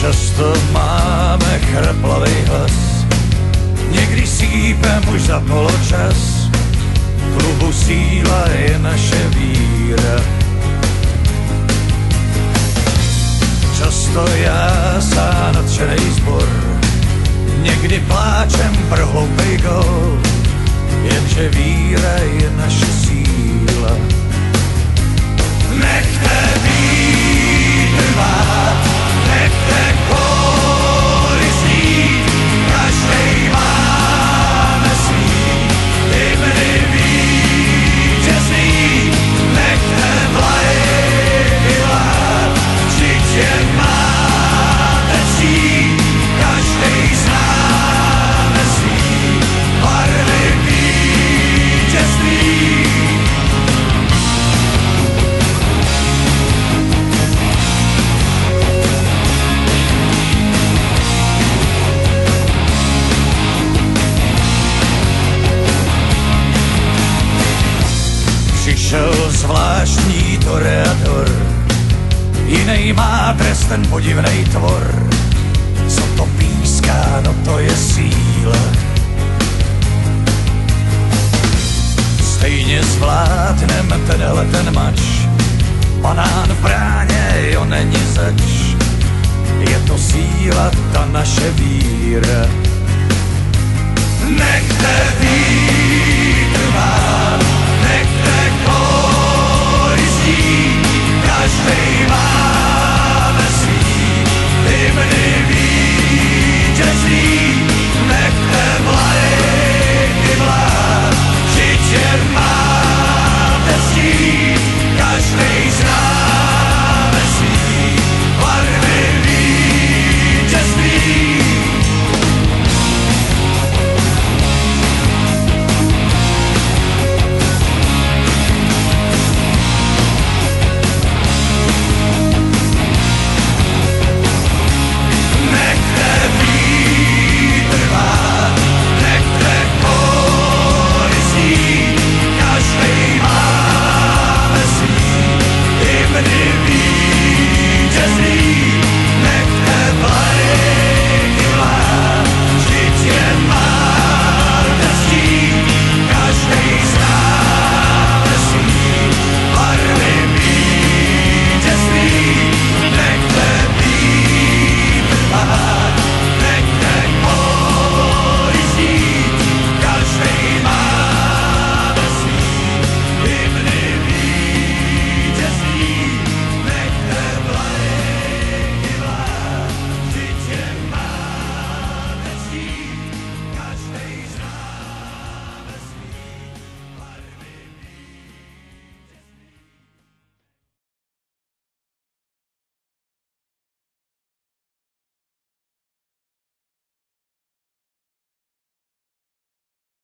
Často máme chraplavej hlas, někdy sípem už za poločas. V klubu síla je naše víra. Často jásá nadšenej zbor, někdy pláčem pro hloupej gól, jenže víra je naše síla. Nechte vítr vát, nechte kóry znít, každej máme svý hymny vítězný. Nechte vlajky vlád, vždyť je máte ctít, každej známe svý barvy vítězný. Přišel zvláštní toreador, jinej má dres, ten podivnej tvor. Co to píská, no to je síla. Stejně zvládnem ten mač, banán v bráně, jo, není zač. Je to síla, ta naše víra. Nechte vítr vát, nechte kóry znít, každej má